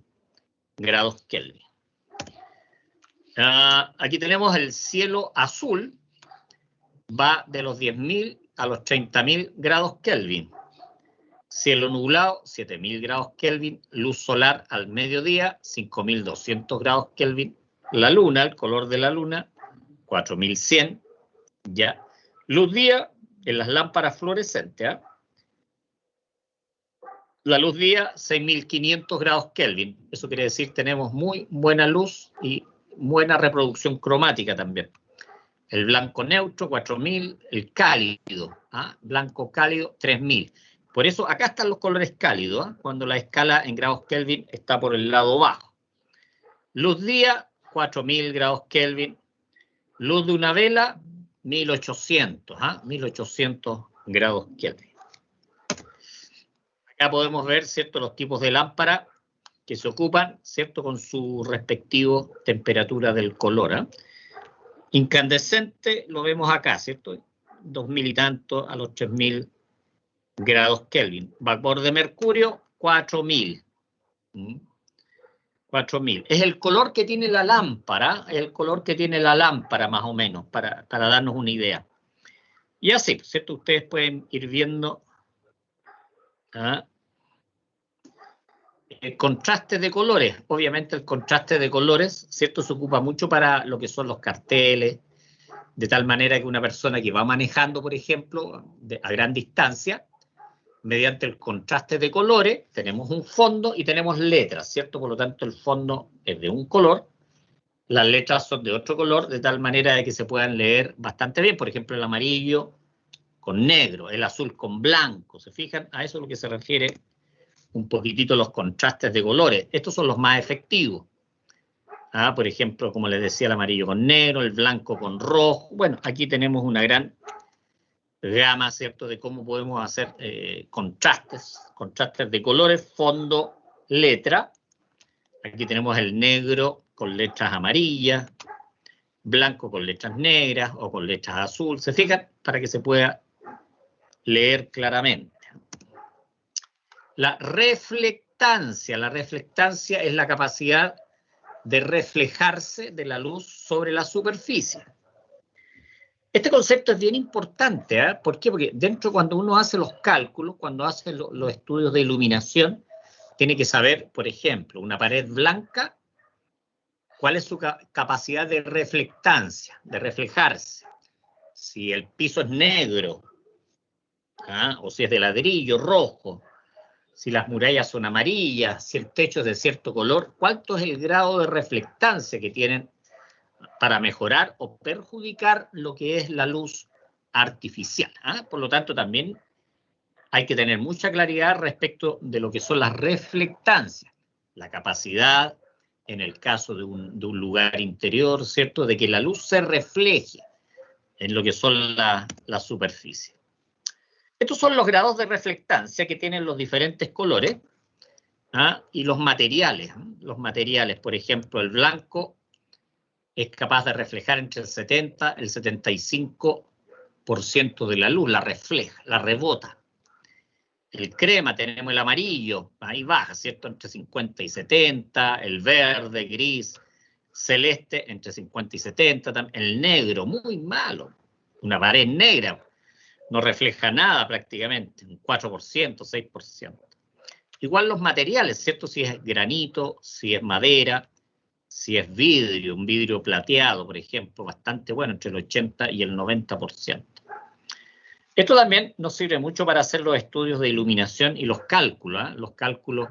grados Kelvin. Aquí tenemos el cielo azul, va de los 10.000 a los 30.000 grados Kelvin. Cielo nublado, 7.000 grados Kelvin. Luz solar al mediodía, 5.200 grados Kelvin. La luna, el color de la luna, 4.100. Ya. Luz día en las lámparas fluorescentes. La luz día, 6.500 grados Kelvin. Eso quiere decir tenemos muy buena luz y buena reproducción cromática también. El blanco neutro, 4.000. El cálido, blanco cálido, 3.000. Por eso acá están los colores cálidos, cuando la escala en grados Kelvin está por el lado bajo. Luz día, 4.000 grados Kelvin. Luz de una vela, 1.800, 1.800 grados Kelvin. Acá podemos ver, ¿cierto?, los tipos de lámpara que se ocupan, ¿cierto?, con su respectivo temperatura del color. Incandescente lo vemos acá, ¿cierto? 2.000 y tanto a los 3.000 grados Kelvin. Vapor de mercurio, 4.000. 4.000. Es el color que tiene la lámpara, más o menos, para darnos una idea. Y así, ¿cierto? Ustedes pueden ir viendo el contraste de colores. Obviamente el contraste de colores, ¿cierto?, se ocupa mucho para lo que son los carteles, de tal manera que una persona que va manejando, por ejemplo, a gran distancia, mediante el contraste de colores, tenemos un fondo y tenemos letras, ¿cierto? Por lo tanto, el fondo es de un color, las letras son de otro color, de tal manera de que se puedan leer bastante bien. Por ejemplo, el amarillo con negro, el azul con blanco. ¿Se fijan? A eso es lo que se refiere un poquitito los contrastes de colores. Estos son los más efectivos. Por ejemplo, como les decía, el amarillo con negro, el blanco con rojo. Bueno, aquí tenemos una gran gama, ¿cierto?, de cómo podemos hacer contrastes de colores, fondo, letra. Aquí tenemos el negro con letras amarillas, blanco con letras negras o con letras azul. ¿Se fijan? Para que se pueda leer claramente. La reflectancia es la capacidad de reflejarse de la luz sobre la superficie. Este concepto es bien importante, ¿Por qué? Porque dentro, cuando uno hace los cálculos, cuando hace los estudios de iluminación, tiene que saber, por ejemplo, una pared blanca, cuál es su capacidad de reflectancia, de reflejarse. Si el piso es negro, o si es de ladrillo rojo, si las murallas son amarillas, si el techo es de cierto color, ¿cuánto es el grado de reflectancia que tienen para mejorar o perjudicar lo que es la luz artificial. Por lo tanto, también hay que tener mucha claridad respecto de lo que son las reflectancias, la capacidad, en el caso de un lugar interior, ¿cierto?, de que la luz se refleje en lo que son las superficies. Estos son los grados de reflectancia que tienen los diferentes colores y los materiales. Los materiales, por ejemplo, el blanco es capaz de reflejar entre el 70 y el 75% de la luz, la refleja, la rebota. El crema, tenemos el amarillo, ahí baja, ¿cierto? Entre 50 y 70, el verde, gris, celeste, entre 50 y 70, el negro, muy malo, una pared negra, no refleja nada prácticamente, un 4%, 6%. Igual los materiales, ¿cierto? Si es granito, si es madera, si es vidrio, un vidrio plateado, por ejemplo, bastante bueno, entre el 80 y el 90%. Esto también nos sirve mucho para hacer los estudios de iluminación y los cálculos. Los cálculos,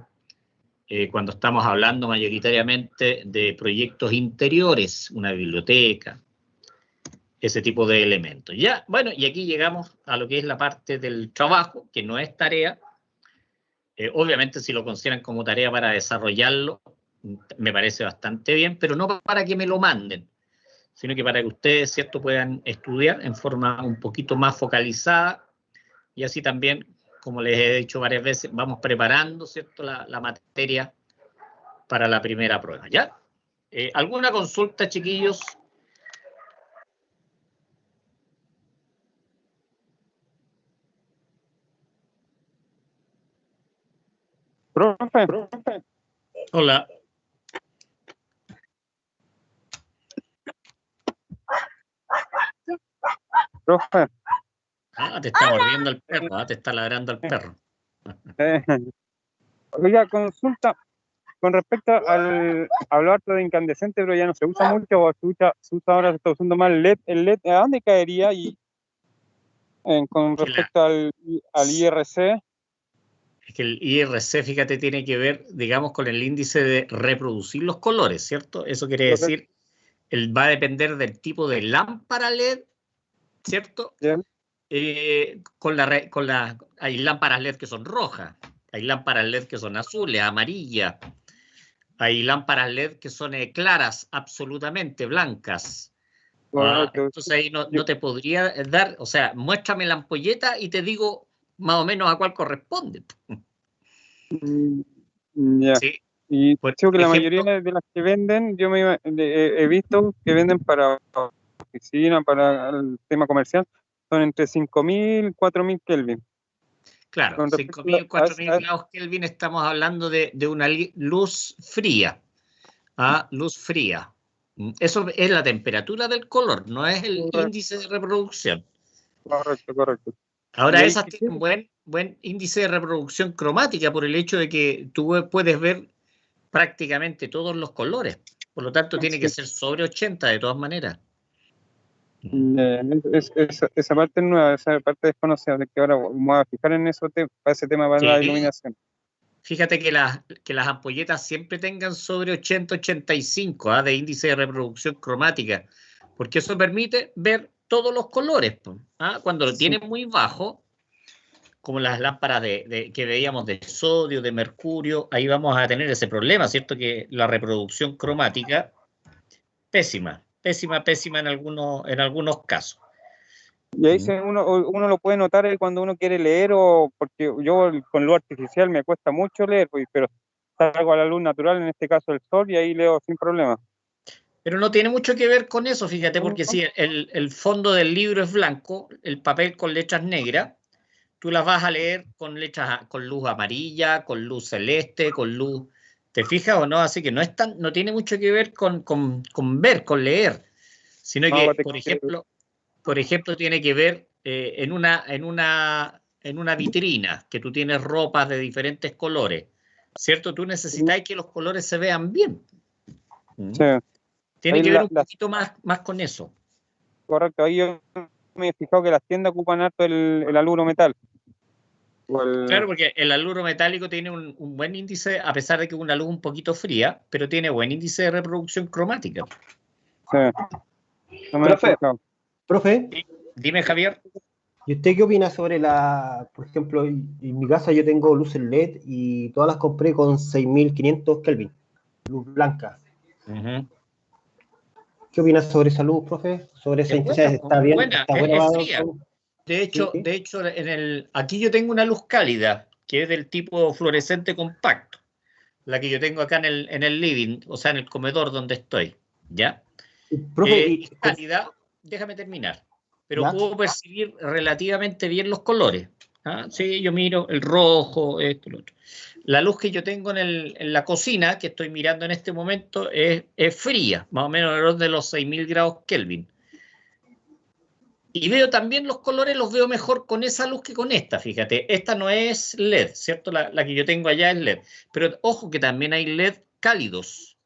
cuando estamos hablando mayoritariamente de proyectos interiores, una biblioteca, ese tipo de elementos. Ya, bueno, y aquí llegamos a lo que es la parte del trabajo, que no es tarea. Obviamente, si lo consideran como tarea para desarrollarlo, me parece bastante bien, pero no para que me lo manden, sino que para que ustedes, ¿cierto?, puedan estudiar en forma un poquito más focalizada y así también, como les he dicho varias veces, vamos preparando, ¿cierto?, la materia para la primera prueba. ¿Ya? ¿Alguna consulta, chiquillos? Profe. Hola. Profe. Te está mordiendo el perro, te está ladrando el perro. Oiga, consulta con respecto al hablar de incandescente, pero ya no se usa mucho, o se usa ahora, se está usando más LED. ¿El LED a dónde caería? Y con respecto al IRC. Es que el IRC, fíjate, tiene que ver, digamos, con el índice de reproducir los colores, ¿cierto? Eso quiere decir, va a depender del tipo de lámpara LED, ¿cierto? Hay lámparas LED que son rojas, hay lámparas LED que son azules, amarillas, hay lámparas LED que son claras, absolutamente blancas. Entonces ahí no te podría dar, o sea, muéstrame la ampolleta y te digo más o menos a cuál corresponde. Ya. Sí. Y creo que la mayoría de las que venden, yo he visto que venden para oficina, para el tema comercial, son entre 5.000 y 4.000 Kelvin. Claro, 5.000, 4.000 grados Kelvin, estamos hablando de una luz fría. Luz fría. Eso es la temperatura del color, no es el índice de reproducción. Correcto. Ahora esas tienen buen índice de reproducción cromática por el hecho de que tú puedes ver prácticamente todos los colores. Por lo tanto, tiene que ser sobre 80 de todas maneras. Esa parte es nueva, esa parte desconocida, de que ahora vamos a fijar en eso, para ese tema para la iluminación. Fíjate que las ampolletas siempre tengan sobre 80-85 de índice de reproducción cromática, porque eso permite ver todos los colores. Cuando lo tienen muy bajo, como las lámparas que veíamos de sodio, de mercurio, ahí vamos a tener ese problema, ¿cierto? Que la reproducción cromática, pésima en algunos casos. Y ahí uno lo puede notar cuando uno quiere leer, o porque yo con luz artificial me cuesta mucho leer, pero salgo a la luz natural, en este caso el sol, y ahí leo sin problema. Pero no tiene mucho que ver con eso, fíjate, porque si el fondo del libro es blanco, el papel con letras negras, tú las vas a leer con luz amarilla, con luz celeste, con luz, ¿te fijas o no? Así que no tiene mucho que ver con ver, con leer, sino que, por ejemplo, tiene que ver en una vitrina, que tú tienes ropas de diferentes colores, ¿cierto? Tú necesitas que los colores se vean bien. Sí. Tiene que ver un poquito más con eso. Correcto, ahí yo me he fijado que las tiendas ocupan harto el aluro metal. Claro, porque el aluro metálico tiene un buen índice, a pesar de que es una luz un poquito fría, pero tiene buen índice de reproducción cromática. Sí. No me he Profe. fijado. Profe, Dime, Javier. ¿y usted qué opina sobre por ejemplo, en mi casa yo tengo luces LED y todas las compré con 6500 Kelvin, luz blanca? Ujú. ¿Qué opina sobre esa luz, profe? Sobre esa Es buena, ¿está bien? buena, ¿Está buena es para- fría. De hecho, aquí yo tengo una luz cálida, que es del tipo fluorescente compacto, la que yo tengo acá en el living, o sea, en el comedor donde estoy, ¿ya? Profe, Es cálida, déjame terminar, pero ¿ya? puedo percibir relativamente bien los colores. ¿Ah? Sí, yo miro el rojo, esto, lo otro. La luz que yo tengo en la cocina, que estoy mirando en este momento, es fría, más o menos alrededor de los 6000 grados Kelvin. Y veo también los colores, los veo mejor con esa luz que con esta, fíjate. Esta no es LED, ¿cierto? La que yo tengo allá es LED. Pero ojo que también hay LED cálidos.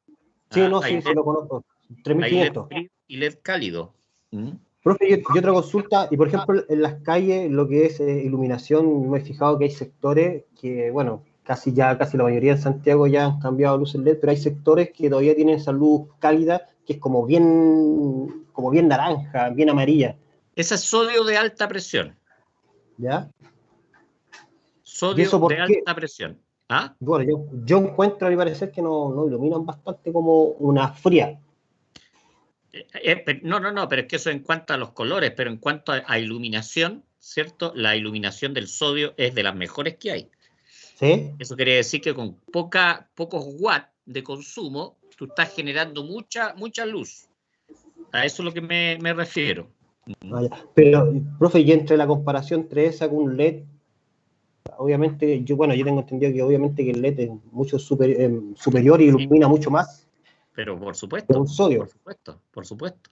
Sí, no, Hay sí, lo conozco. LED 3500. frío y LED cálido. ¿Mm? Profe, y otra consulta, y por ejemplo, en las calles, lo que es iluminación, me he fijado que hay sectores que, bueno, casi la mayoría en Santiago ya han cambiado a luces LED, pero hay sectores que todavía tienen esa luz cálida, que es como bien naranja, bien amarilla, Ese es sodio de alta presión. ¿ya? ¿Y Sodio eso por de qué? alta presión. ¿Ah? Bueno, yo encuentro, a mi parecer, que no iluminan bastante como una fría. No, pero es que eso en cuanto a los colores, pero en cuanto a iluminación, ¿cierto? La iluminación del sodio es de las mejores que hay. ¿Sí? Eso quiere decir que con pocos watts de consumo, tú estás generando mucha luz. A eso es lo que me refiero. Vaya. Pero, profe, y entre la comparación entre esa con un LED, obviamente, yo tengo entendido que obviamente que el LED es mucho superior y ilumina mucho más Pero por que supuesto, un sodio. por supuesto.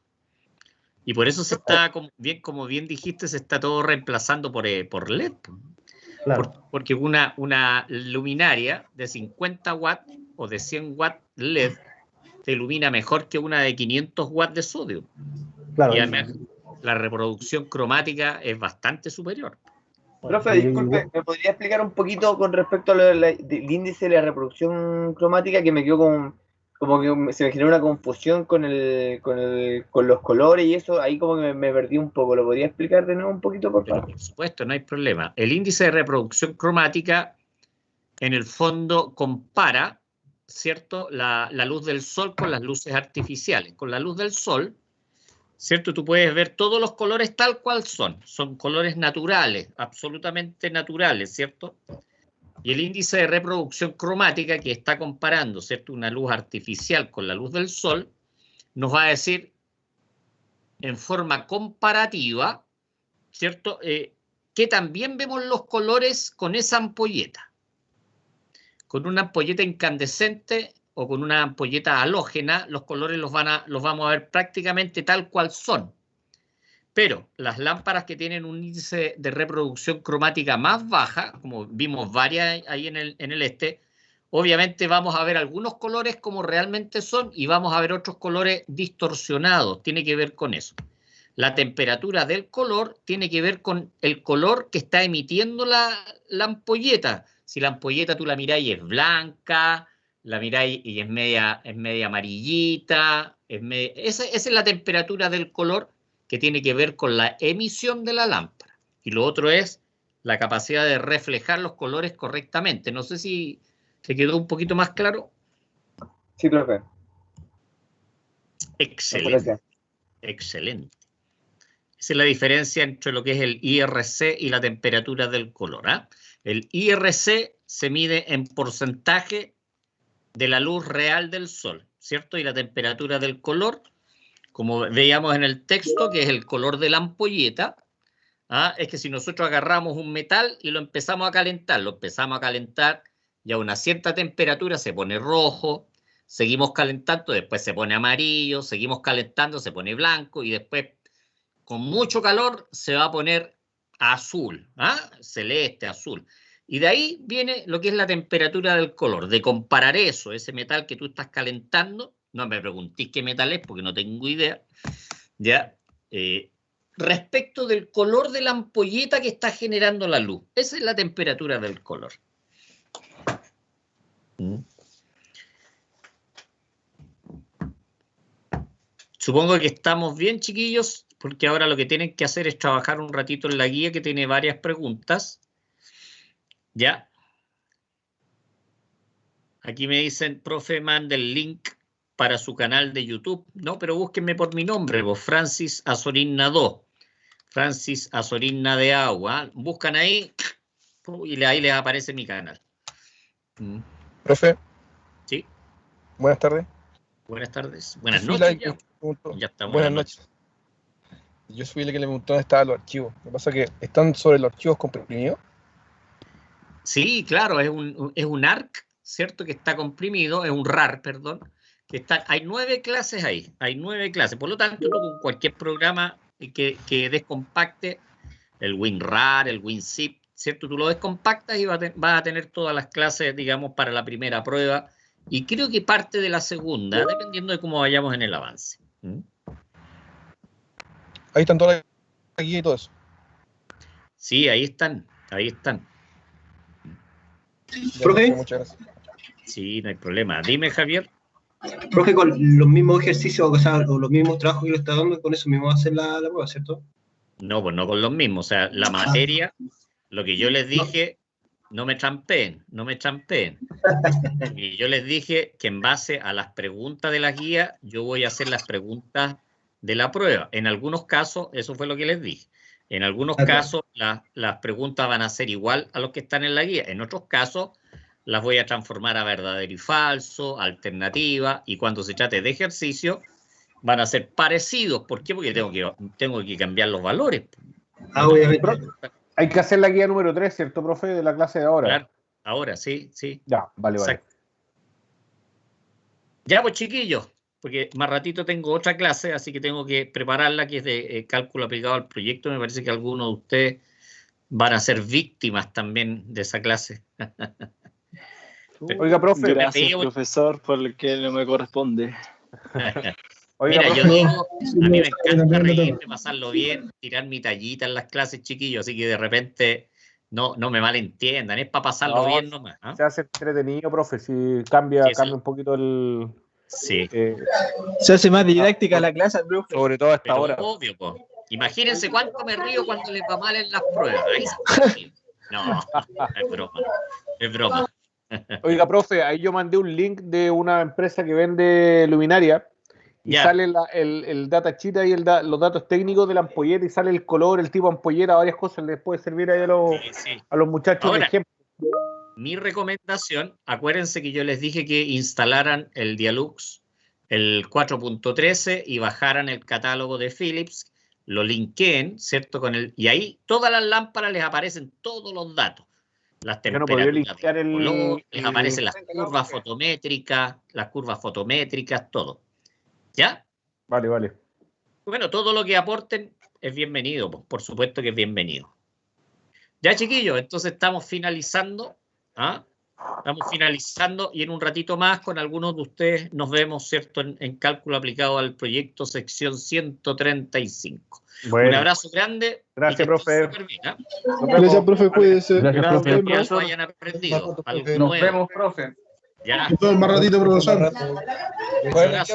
Y por eso se está, como bien dijiste, se está todo reemplazando por LED. Claro. Porque una luminaria de 50 watts o de 100 watts LED te ilumina mejor que una de 500 watts de sodio. Claro. Y además la reproducción cromática es bastante superior. Profe, disculpe, ¿me podría explicar un poquito con respecto al índice de la reproducción cromática que me quedó como que se me generó una confusión con los colores y eso? Ahí como que me perdí un poco. ¿Lo podría explicar de nuevo un poquito, por Pero favor? por supuesto, no hay problema. El índice de reproducción cromática, en el fondo, compara, ¿cierto?, la luz del sol con las luces artificiales. Con la luz del sol, ¿cierto?, tú puedes ver todos los colores tal cual son. Son colores naturales, absolutamente naturales, ¿cierto? Y el índice de reproducción cromática, que está comparando, ¿cierto?, una luz artificial con la luz del sol, nos va a decir en forma comparativa, ¿cierto?, que también vemos los colores con esa ampolleta. Con una ampolleta incandescente o con una ampolleta halógena, los colores los vamos a ver prácticamente tal cual son. Pero las lámparas que tienen un índice de reproducción cromática más baja, como vimos varias ahí en el obviamente vamos a ver algunos colores como realmente son y vamos a ver otros colores distorsionados. Tiene que ver con eso. La temperatura del color tiene que ver con el color que está emitiendo la ampolleta. Si la ampolleta tú la miráis y es blanca, la miráis y es media amarillita, esa es la temperatura del color que tiene que ver con la emisión de la lámpara. Y lo otro es la capacidad de reflejar los colores correctamente. No sé si te quedó un poquito más claro. Sí, profe. Excelente. Gracias. Excelente. Esa es la diferencia entre lo que es el IRC y la temperatura del color. El IRC se mide en porcentaje de la luz real del sol, ¿cierto? Y la temperatura del color, como veíamos en el texto, que es el color de la ampolleta, es que si nosotros agarramos un metal y lo empezamos a calentar y a una cierta temperatura se pone rojo, seguimos calentando, después se pone amarillo, seguimos calentando, se pone blanco y después con mucho calor se va a poner azul, celeste, azul. Y de ahí viene lo que es la temperatura del color, de comparar eso, ese metal que tú estás calentando, no me preguntéis qué metal es porque no tengo idea, ¿ya? Respecto del color de la ampolleta que está generando la luz. Esa es la temperatura del color. Supongo que estamos bien, chiquillos, porque ahora lo que tienen que hacer es trabajar un ratito en la guía que tiene varias preguntas. ¿Ya? Aquí me dicen, profe, mande el link para su canal de YouTube. No, pero búsquenme por mi nombre, vos, Francis Azorín 2. Francis Azorín de Agua. Buscan ahí y ahí les aparece mi canal. Profe. Sí. Buenas tardes. Buenas tardes. Buenas noches. Ya está, buenas noches. Yo fui el que le preguntó dónde estaban los archivos. Lo que pasa es que están sobre los archivos comprimidos. Sí, claro, es un ARC, ¿cierto? Que está comprimido, es un RAR, perdón. Hay 9 clases ahí, hay 9 clases. Por lo tanto, con cualquier programa que descompacte, el WinRAR, el WinZip, ¿cierto? Tú lo descompactas y vas a tener todas las clases, digamos, para la primera prueba. Y creo que parte de la segunda, dependiendo de cómo vayamos en el avance. Ahí están todas las guías y todo eso. Sí, ahí están, ahí están. Profe. Muchas gracias. Sí, no hay problema. Dime, Javier. Profe, con los mismos ejercicios, o sea, o los mismos trabajos que le está dando, con eso mismo va a hacer la prueba, ¿cierto? No, pues no con los mismos. O sea, la materia, lo que yo les dije, no me trampeen, no me trampeen. Y yo les dije que en base a las preguntas de la guía, yo voy a hacer las preguntas de la prueba. En algunos casos, eso fue lo que les dije. En algunos casos, las preguntas van a ser igual a los que están en la guía. En otros casos, las voy a transformar a verdadero y falso, alternativa, y cuando se trate de ejercicio, van a ser parecidos. ¿Por qué? Porque tengo que cambiar los valores. Obviamente. Hay que hacer la guía número 3, ¿cierto, profe? De la clase de ahora. Claro, ahora, sí. Ya, vale. Ya, pues, chiquillos, porque más ratito tengo otra clase, así que tengo que prepararla, que es de cálculo aplicado al proyecto. Me parece que algunos de ustedes van a ser víctimas también de esa clase. Oiga, profe. Gracias, profesor, por el que no me corresponde. Oiga, mira, profe, yo digo, a mí me encanta reírme, pasarlo bien, tirar mi tallita en las clases, chiquillos, así que de repente no me malentiendan, es para pasarlo bien nomás. ¿Ah? Se hace entretenido, profe, si cambia un poquito el... Sí. Se hace más didáctica la clase, profe. Sobre todo a esta Pero hora. obvio, po. Imagínense cuánto me río cuando les va mal en las pruebas. No, es broma. Es broma. Oiga, profe, ahí yo mandé un link de una empresa que vende luminaria y sale el datasheet ahí, los datos técnicos de la ampolleta y sale el color, el tipo de ampolleta, varias cosas. Les puede servir ahí a los muchachos. Ahora, de ejemplo. Mi recomendación, acuérdense que yo les dije que instalaran el Dialux, el 4.13 y bajaran el catálogo de Philips, lo linkeen, ¿cierto? Y ahí todas las lámparas les aparecen todos los datos. Las temperaturas, les aparecen las curvas fotométricas, todo. ¿Ya? Vale. Bueno, todo lo que aporten es bienvenido, por supuesto que es bienvenido. Ya, chiquillos, entonces estamos finalizando. Estamos finalizando y en un ratito más con algunos de ustedes nos vemos, ¿cierto? En cálculo aplicado al proyecto sección 135. Bueno, un abrazo grande. Gracias, profe. Bien, Gracias, profe, cuídese. Gracias, profe. Que hayan aprendido algo Nos nuevo. vemos, profe. Ya. Todo el más ratito, profesor. Bueno.